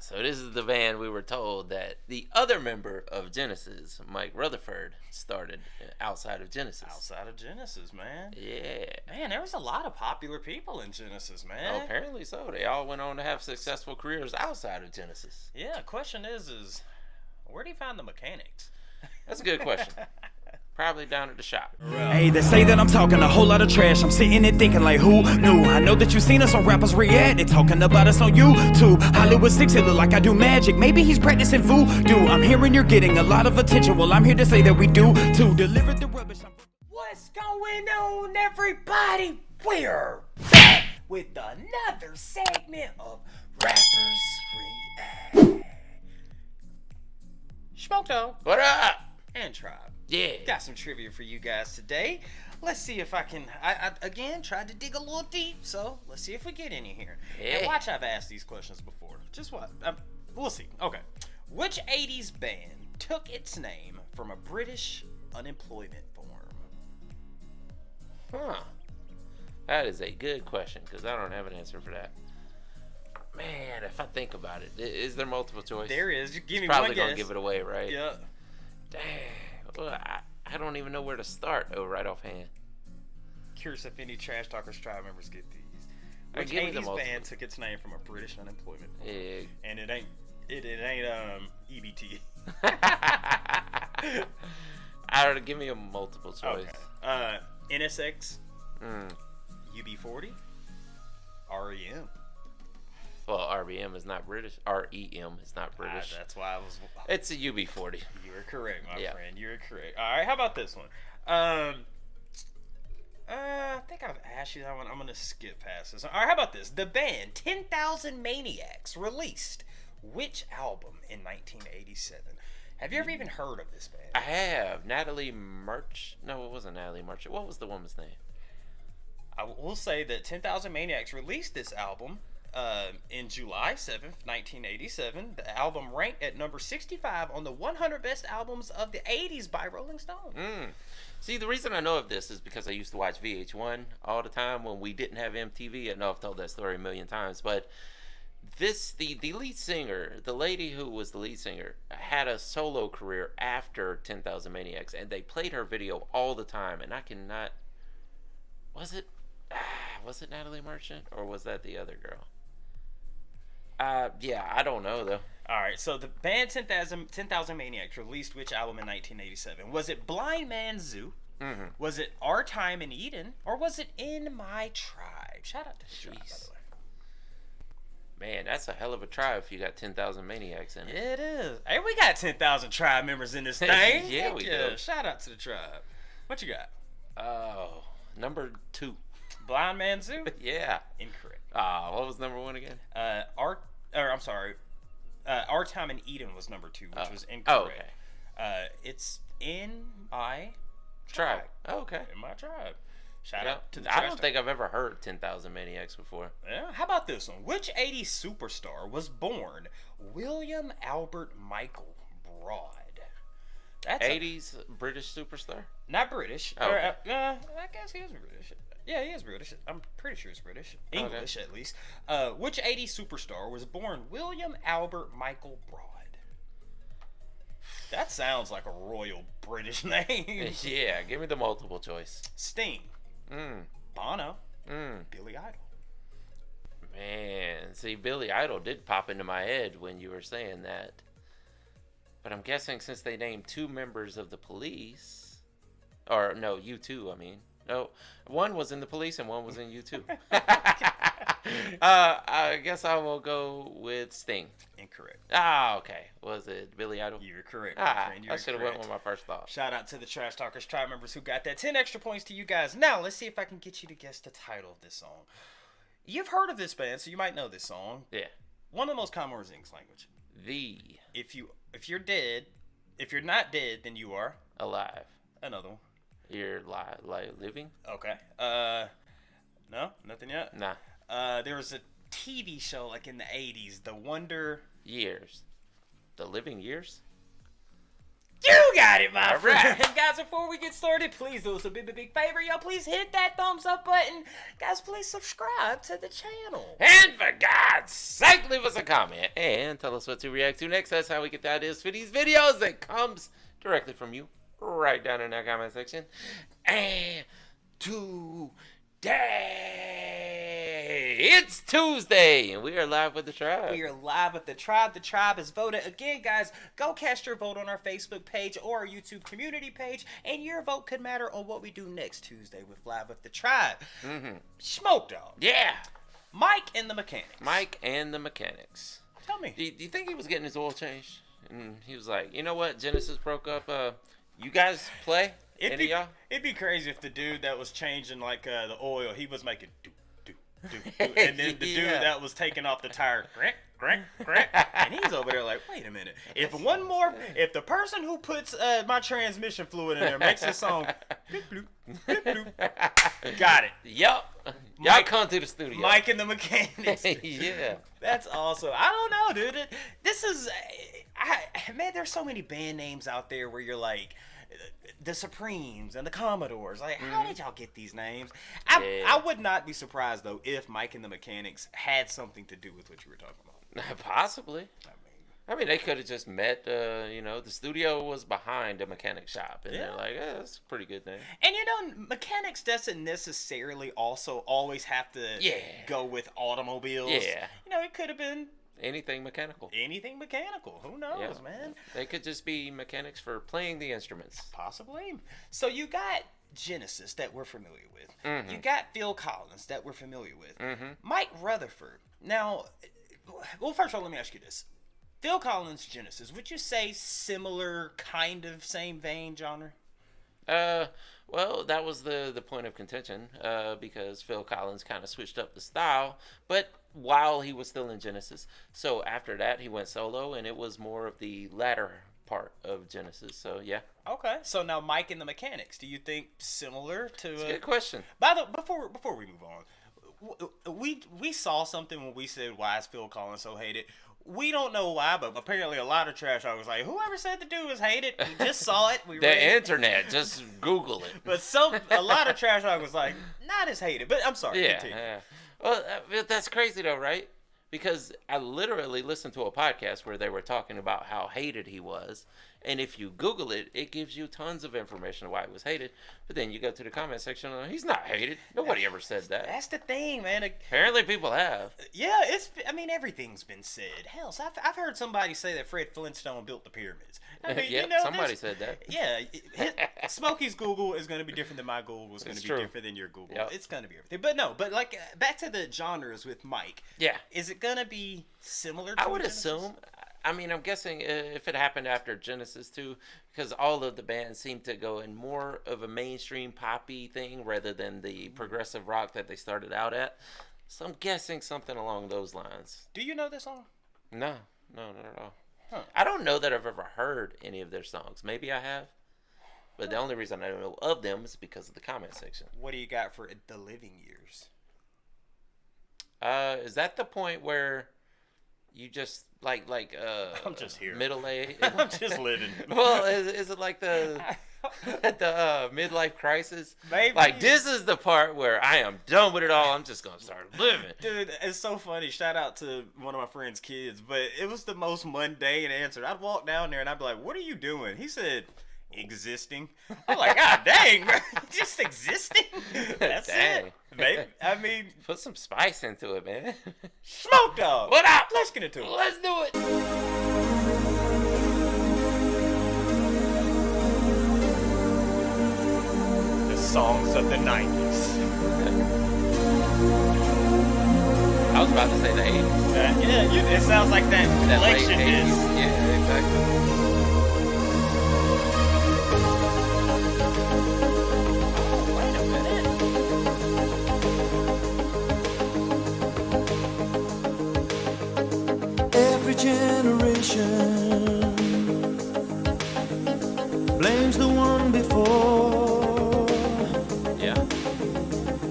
So this is the band we were told that the other member of Genesis, Mike Rutherford, started outside of Genesis. Outside of Genesis, man. Yeah. Man, there was a lot of popular people in Genesis, man. Oh, apparently so. They all went on to have successful careers outside of Genesis. Yeah, question is where do you find the mechanics? That's a good question. Probably down at the shop. Hey, they say that I'm talking a whole lot of trash. I'm sitting there thinking like, who knew? I know that you seen us on rappers react. They talking about us on YouTube. Hollywood 6, it look like I do magic. Maybe he's practicing voodoo. I'm hearing you're getting a lot of attention. Well, I'm here to say that we do to deliver the rubbish. What's going on, everybody? We're back with another segment of Rappers React. Smoke Dog. What up? And Tribe. Yeah. Got some trivia for you guys today. Let's see if I can. I again tried to dig a little deep, so let's see if we get any here. Yeah. And watch, I've asked these questions before. Just what? We'll see. Okay. Which 80s band took its name from a British unemployment form? Huh. That is a good question because I don't have an answer for that. Man, if I think about it, is there multiple choice? There is. Give me it's one probably guess. Gonna give it away, right? Yeah. Dang. Well, I don't even know where to start right offhand. Curious if any Trash Talkers Tribe members get these. Right, Which give me the 80s multiple. band took its name from a British unemployment form? Yeah. And it ain't EBT. I don't give me a multiple choice. Okay. NSX, Mm. UB40, REM. Well, RBM is not British. REM is not British. That's why I was. It's a UB40. You were correct, my Yeah. friend. You were correct. All right. How about this one? I think I've asked you that one. I'm gonna skip past this. All right. How about this? The band 10,000 Maniacs released which album in 1987? Have you ever even heard of this band? I have Natalie Merch. No, it wasn't Natalie Merch. What was the woman's name? I will say that 10,000 Maniacs released this album in July 7th, 1987. The album ranked at number 65 on the 100 Best Albums of the 80s by Rolling Stone. See, the reason I know of this is because I used to watch VH1 all the time when we didn't have MTV. I know I've told that story a million times, but the lead singer, the lady who was the lead singer, had a solo career after 10,000 Maniacs, and they played her video all the time, and I cannot... Was it Natalie Merchant, or was that the other girl? Yeah, I don't know, though. All right, so the band 10,000 Maniacs released which album in 1987? Was it Blind Man's Zoo? Mm-hmm. Was it Our Time in Eden? Or was it In My Tribe? Shout out to the Tribe, by Jeez. the way. Man, that's a hell of a try if you got 10,000 Maniacs in it. It is. Hey, we got 10,000 Tribe members in this thing. Yeah, Heck we do. Shout out to the Tribe. What you got? Oh, number 2. Blind Man's Zoo? Yeah. Incorrect. What was number 1 again? Our Time in Eden was number 2, which was incorrect. Oh, okay. It's In My Tribe. Oh, okay. In My Tribe. Shout Yeah. out to the I Trash don't think I've ever heard 10,000 Maniacs before. Yeah. How about this one? Which 80s superstar was born William Albert Michael Broad? That's 80s British superstar? not British. Oh, okay. I guess he is British. Yeah, he is British. I'm pretty sure he's British. English, at least. Which 80s superstar was born William Albert Michael Broad? That sounds like a royal British name. Yeah, give me the multiple choice. Sting. Bono. Billy Idol. Man, see, Billy Idol did pop into my head when you were saying that. But I'm guessing since they named 2 members of the police, or no, U2, I mean. No, one was in the police and one was in U2. I guess I will go with Sting. Incorrect. Okay. Was it Billy Idol? You're correct, my friend. You're I should have went with my first thought. Shout out to the Trash Talkers Tribe members who got that. 10 extra points to you guys. Now, let's see if I can get you to guess the title of this song. You've heard of this band, so you might know this song. Yeah. One of the most common words in English language. If you're dead, if you're not dead, then you are Alive. another one. You're living? Okay. No, nothing yet. Nah. There was a TV show like in the 80s, The Wonder Years. The Living Years? You got it, my All friend. right. Guys, before we get started, please do us a big favor. Y'all, please hit that thumbs up button. Guys, please subscribe to the channel. And for God's sake, leave us a comment and tell us what to react to next. That's how we get the ideas for these videos. That comes directly from you, right down in that comment section. And today, it's Tuesday, and we are live with the tribe. We are live with the tribe. The tribe is voted. Again, guys, go cast your vote on our Facebook page or our YouTube community page, and your vote could matter on what we do next Tuesday with Live with the Tribe. Smoke Dog. Yeah, Mike and the Mechanics. Mike and the Mechanics. Tell me. Do you think he was getting his oil changed? And he was like, you know what? Genesis broke up. You guys play? Any of y'all? It'd be crazy if the dude that was changing like the oil, he was making do, and then the dude Yeah. that was taking off the tire, crank, and he's over there like, wait a minute. If the person who puts my transmission fluid in there makes a song, bloop, bloop, bloop, bloop. Got it. Yup. Y'all Mike- come to the studio. Mike and the Mechanics. Yeah. That's awesome. I don't know, dude. This is, man. There's so many band names out there where you're like, the Supremes and the Commodores. Like, how did y'all get these names? I would not be surprised though if Mike and the Mechanics had something to do with what you were talking about. Possibly. I mean, they could have just met. The studio was behind a mechanic shop, and they're like, that's a pretty good name. And mechanics doesn't necessarily also always have to go with automobiles. Yeah. It could have been Anything mechanical. anything mechanical. Who knows, man? They could just be mechanics for playing the instruments. Possibly. So you got Genesis that we're familiar with. You got Phil Collins that we're familiar with. Mike Rutherford. Now, well, first of all, let me ask you this. Phil Collins, Genesis, would you say similar, kind of, same vein genre? Well, that was the point of contention, because Phil Collins kind of switched up the style, but while he was still in Genesis. So after that, he went solo, and it was more of the latter part of Genesis. So yeah. Okay. So now Mike and the Mechanics, do you think similar to? That's a good question. Before we move on, we saw something when we said, why is Phil Collins so hated? We don't know why, but apparently a lot of trash talk was like, whoever said the dude was hated, we just saw it. We read The it. internet, just Google it. But a lot of trash talk was like, not as hated. But I'm sorry. Yeah, Continue. yeah. Well, that's crazy though, right? Because I literally listened to a podcast where they were talking about how hated he was. And if you Google it, it gives you tons of information on why he was hated. But then you go to the comment section, and he's not hated. Nobody ever said that. That's the thing, man. Apparently people have. Yeah, everything's been said. Hell, so I've heard somebody say that Fred Flintstone built the pyramids. I mean, Yep, somebody said that. Yeah, Smokey's Google is going to be different than my Google. Is going to be true. different than your Google. Yep. It's going to be everything. But like back to the genres with Mike. Yeah. Is it going to be similar to I would Genesis? assume. I mean, I'm guessing if it happened after Genesis too, because all of the bands seem to go in more of a mainstream poppy thing rather than the progressive rock that they started out at. So I'm guessing something along those lines. Do you know this song? No, not at all. Huh. I don't know that I've ever heard any of their songs. Maybe I have, but the only reason I know of them is because of the comment section. What do you got for The Living Years? Is that the point where you just like I'm just here. middle age? I'm just living. Well, is it like the midlife crisis? Maybe. Like, this is the part where I am done with it all. I'm just gonna start living. Dude, it's so funny. Shout out to one of my friend's kids, but it was the most mundane answer. I'd walk down there and I'd be like, "What are you doing?" He said, "Existing." I'm like, "God dang, bro. Just existing." That's Dang. it. Maybe. I mean, Put some spice into it, man. Smoke Dog. What up? Let's get into it. Let's do it. The songs of the 90s. I was about to say the 80s. It sounds like that Late election 80s. is. Yeah, exactly. Wait a minute. Every generation blames the one before, Yeah.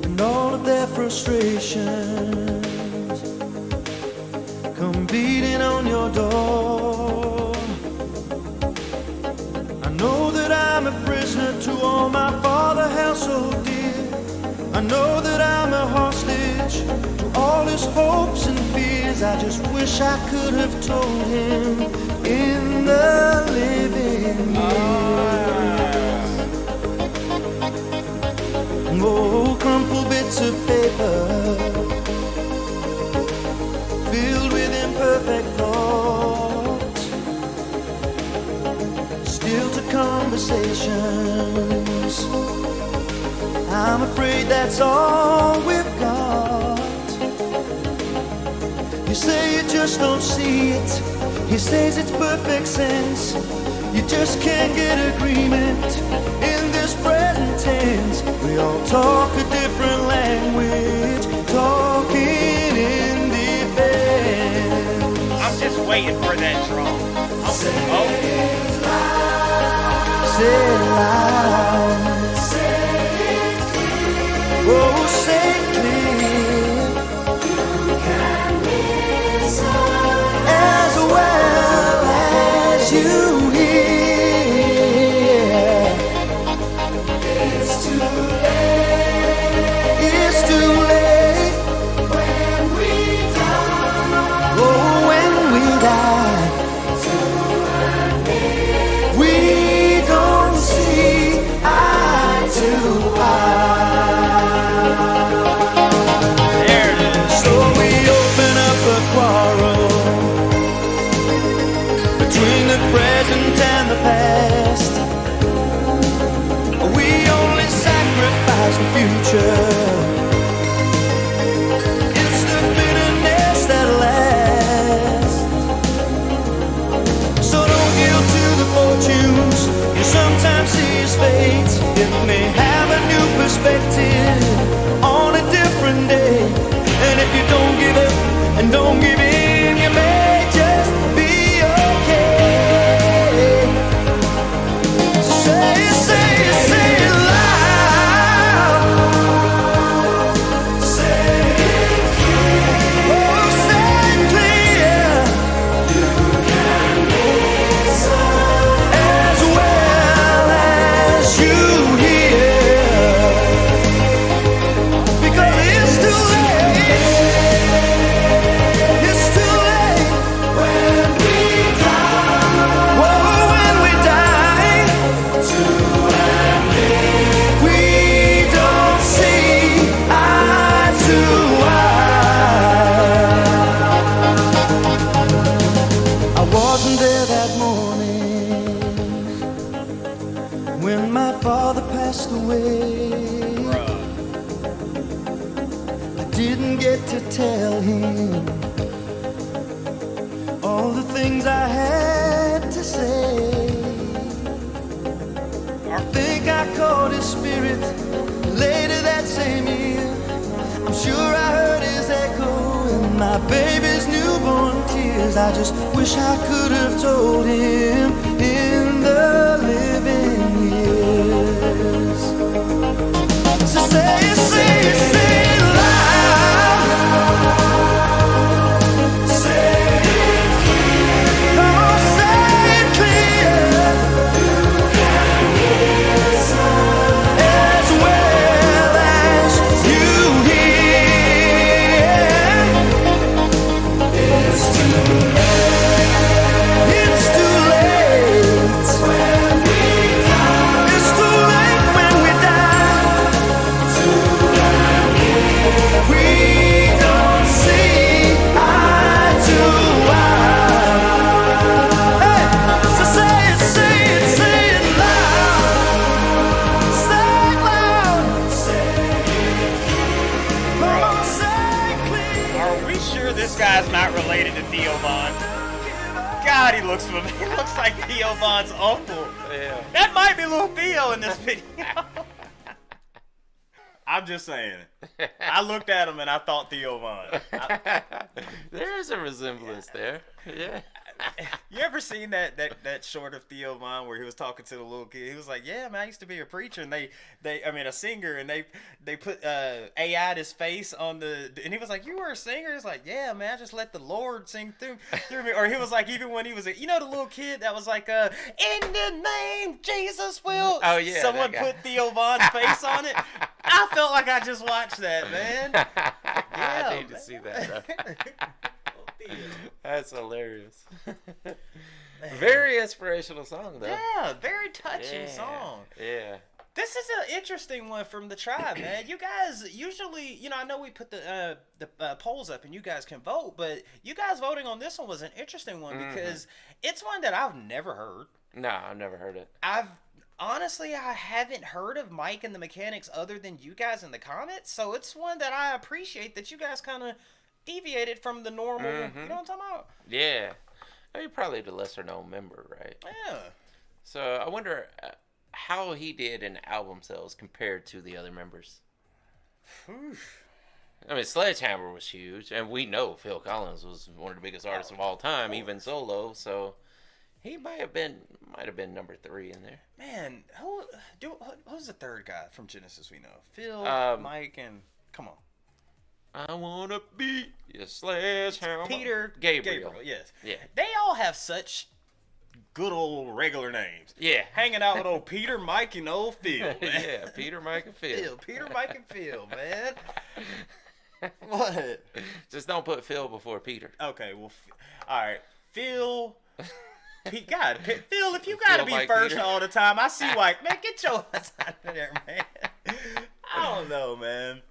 and all of their frustrations come beating on your door. To all my father held so dear, I know that I'm a hostage to all his hopes and fears. I just wish I could have told him in the living years. Oh, crumpled bits of paper filled with imperfect thoughts, still to conversations. I'm afraid that's all we've got. You say you just don't see it. He says it's perfect sense. You just can't get agreement in this present tense. We all talk a different language, talking in defense. I'm just waiting for that drum. Say it loud. Oh, say it clear. You can listen as well as you hear. It's too late. It's too late when we die. Oh, when we die. We don't see eye to eye. So we open up a quarrel between the present and the past. We only sacrifice the future. It's the bitterness that lasts. So don't yield to the fortunes you sometimes see as fate. It may have a new perspective on a different day. And if you don't give up and don't give in, you may just be okay. So say it, say it, say it loud. Say it clear. Oh, say it clear. You can listen as well as you hear. Because it's too late. It's too late when we die. Whoa, when we die. We don't see eye to eye. I wasn't there that morning when my father passed away. Didn't get to tell him all the things I had to say. I think I caught his spirit later that same year. I'm sure I heard his echo in my baby's newborn tears. I just wish I could have told him in the living years. So say it, say it, say it loud. God, he looks familiar. He looks like Theo Von's uncle. Yeah. That might be little Theo in this video. I'm just saying. I looked at him and I thought Theo Von. There is a resemblance there. Yeah. You ever seen that short of Theo Von where he was talking to the little kid? He was like, "Yeah, man, I used to be a preacher, and a singer, and they put AI'd his face on and he was like, you were a singer?" He's like, "Yeah, man, I just let the Lord sing through me." Or he was like, even when he was, the little kid that was like, "In the name Jesus will." Oh yeah. Someone put Theo Von's face on it. I felt like I just watched that, man. Yeah, I need to see that. Bro. That's hilarious. Very inspirational song, though. Yeah, very touching song. Yeah. This is an interesting one from the tribe, man. You guys usually, I know we put the polls up and you guys can vote, but you guys voting on this one was an interesting one because it's one that I've never heard. No, I've never heard it. Honestly, I haven't heard of Mike and the Mechanics other than you guys in the comments, so it's one that I appreciate that you guys kind of deviated from the normal, you know what I'm talking about? Yeah. I mean, probably the lesser known member, right? Yeah. So I wonder how he did in album sales compared to the other members. I mean, Sledgehammer was huge, and we know Phil Collins was one of the biggest artists of all time, even solo, so he might have been number 3 in there. Man, who's the third guy from Genesis we know? Phil, Mike, and come on. I wanna be your Sledgehammer. Peter Gabriel. Yes. Yeah. They all have such good old regular names. Yeah. Hanging out with old Peter, Mike, and old Phil. Man. Yeah, Peter, Mike, and Phil. Peter, Mike, and Phil, man. What? Just don't put Phil before Peter. Okay, well, all right. Phil. Phil, if you gotta Phil, be Mike, first Peter. all the time, I see why. Man, get your ass out of there, man. I don't know, man.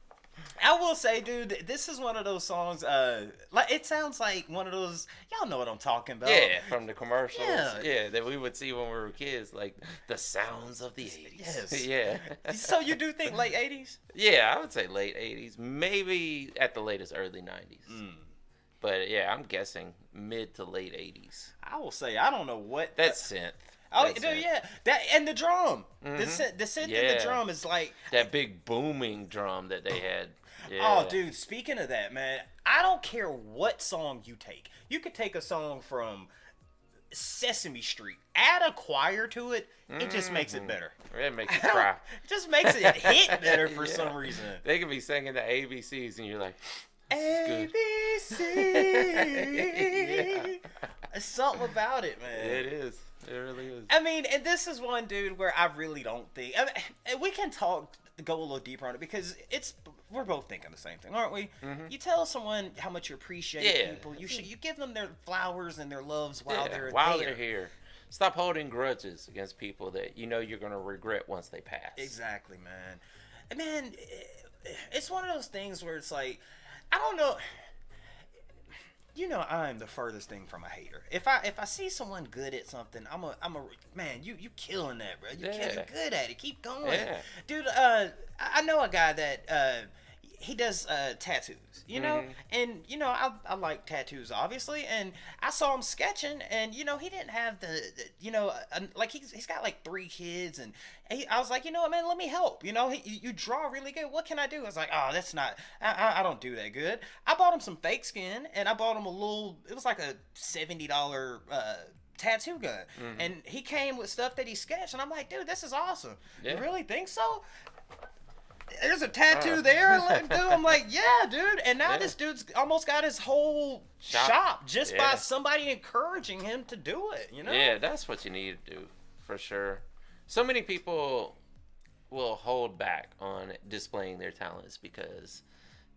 I will say, dude, this is one of those songs. Like it sounds like one of those. Y'all know what I'm talking about. Yeah, from the commercials. Yeah. That we would see when we were kids, like the sounds of the 80s. Yes. Yeah. So you do think late 80s? Yeah, I would say late 80s, maybe at the latest early 90s. But yeah, I'm guessing mid to late 80s. I will say I don't know what That's synth. Oh, That's dude, synth. yeah. That and the drum. The synth Yeah. and the drum is like That big booming drum that they had. Yeah. Oh, dude, speaking of that, man, I don't care what song you take. You could take a song from Sesame Street, add a choir to it, it just makes it better. It makes you cry. It just makes it hit better for some reason. They could be singing the ABCs and you're like, ABC. Yeah. Something about it, man. It is. It really is. I mean, and this is one, dude, where I really don't think. I mean, we can go a little deeper on it because we're both thinking the same thing, aren't we? You tell someone how much you appreciate people. You give them their flowers and their loves while they're here. Stop holding grudges against people that you know you're gonna regret once they pass. Exactly, man. And man, it's one of those things where it's like, I don't know. You know, I'm the furthest thing from a hater. If I see someone good at something, I'm a man. You killing that, bro. You're good at it. Keep going, dude. I know a guy that he does tattoos. You know, and you know I like tattoos, obviously. And I saw him sketching, and you know he didn't have the like he's got like 3 kids, and I was like, you know what, man, let me help. You know, you draw really good. What can I do? I was like, oh, that's not. I don't do that good. I bought him some fake skin, and I bought him a little. It was like a $70 tattoo gun, and he came with stuff that he sketched, and I'm like, dude, this is awesome. You really think so? There's a tattoo there, dude. I'm like, yeah, dude. And now this dude's almost got his whole shop just by somebody encouraging him to do it, you know? Yeah, that's what you need to do, for sure. So many people will hold back on displaying their talents because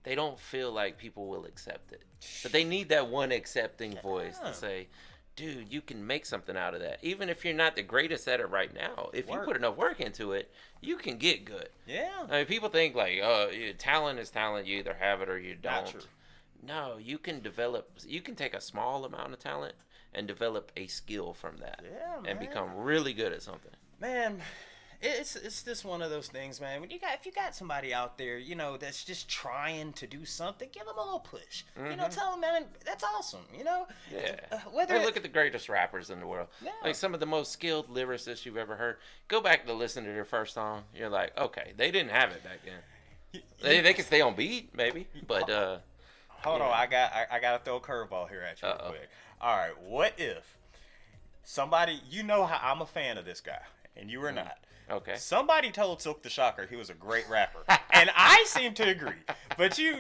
they don't feel like people will accept it. But they need that one accepting voice to say, dude, you can make something out of that. Even if you're not the greatest at it right now, if you put enough work into it, you can get good. Yeah. I mean, people think like, oh, talent is talent. You either have it or you don't. Not true. No, you can take a small amount of talent and develop a skill from that. Yeah, man. And become really good at something. Man, it's just one of those things, man. If you got somebody out there, you know, that's just trying to do something, give them a little push. You know, tell them, man, that's awesome. You know. Yeah. Look at the greatest rappers in the world. Yeah. Like some of the most skilled lyricists you've ever heard. Go back to listen to their first song. You're like, okay, they didn't have it back then. They can stay on beat, maybe, but Hold on, I got to throw a curveball here at you real quick. All right, what if somebody, you know how I'm a fan of this guy, and you are not. Okay. Somebody told Silk the Shocker he was a great rapper, and I seem to agree. But you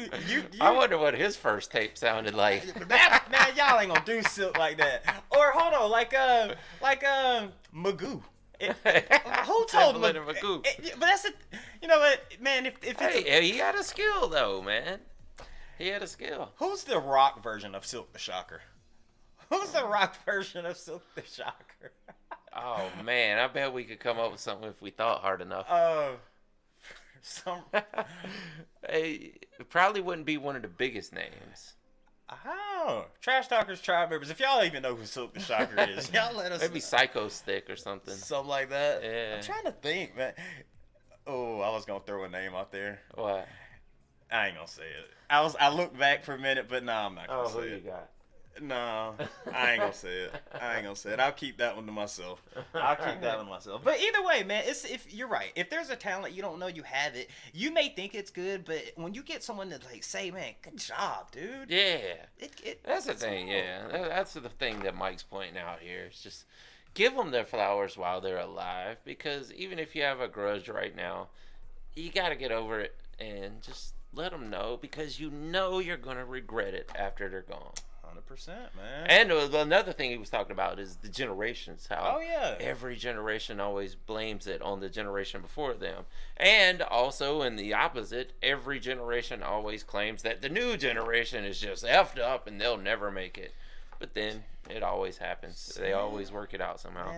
I wonder what his first tape sounded like. man, y'all ain't gonna do Silk like that. Or hold on, like Magoo. Who told him? Magoo? But that's it. You know what, man? If it's Hey, he had a skill though, man. He had a skill. who's the rock version of Silk the Shocker? Who's the rock version of Silk the Shocker? Oh man, I bet we could come up with something if we thought hard enough. Some. Hey, it probably wouldn't be one of the biggest names. Oh, Trash Talkers tribe members. If y'all even know who Silk the Shocker is, y'all let us. Maybe know. Psycho Stick or something. Something like that. Yeah. I'm trying to think, man. Oh, I was gonna throw a name out there. What? I ain't gonna say it. I looked back for a minute, but no, I'm not gonna Oh, say who you it. got? No, I ain't gonna say it. I'll keep that one to myself. But either way, man, if you're right. If there's a talent you don't know you have it, you may think it's good, but when you get someone to like say, "Man, good job, dude." Yeah. That's the it's thing, cool. yeah. That's the thing that Mike's pointing out here. It's just give them their flowers while they're alive, because even if you have a grudge right now, you got to get over it and just let them know, because you know you're going to regret it after they're gone. 100%, man. And another thing he was talking about is the generations. How Oh, yeah. every generation always blames it on the generation before them. And also in the opposite, every generation always claims that the new generation is just effed up and they'll never make it. But then it always happens. They always work it out somehow.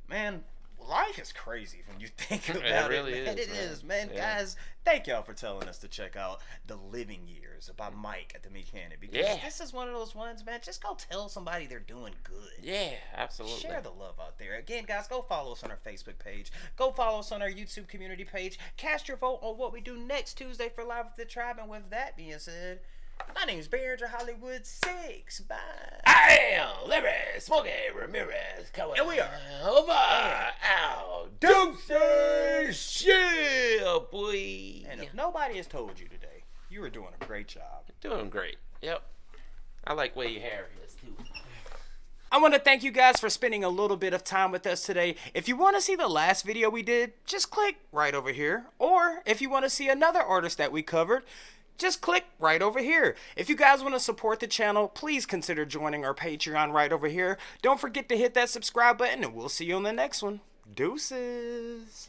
Man, life is crazy when you think about It really it. Man. is, It man. is, man. Yeah. Guys, thank y'all for telling us to check out The Living Years by Mike at the Mechanic. Because Yeah. this is one of those ones, man. Just go tell somebody they're doing good. Yeah, absolutely. Share the love out there. Again, guys, go follow us on our Facebook page. Go follow us on our YouTube community page. Cast your vote on what we do next Tuesday for Live with the Tribe. And with that being said, my name is Barringer Hollywood 6. Bye. I am Larry Smokey Ramirez. And we are over out. Deuces. Yeah, boy. And if nobody has told you today, you are doing a great job. Doing great. Yep. I like where your hair is too. I want to thank you guys for spending a little bit of time with us today. If you want to see the last video we did, just click right over here. Or if you want to see another artist that we covered, just click right over here. If you guys want to support the channel, please consider joining our Patreon right over here. Don't forget to hit that subscribe button, and we'll see you on the next one. Deuces.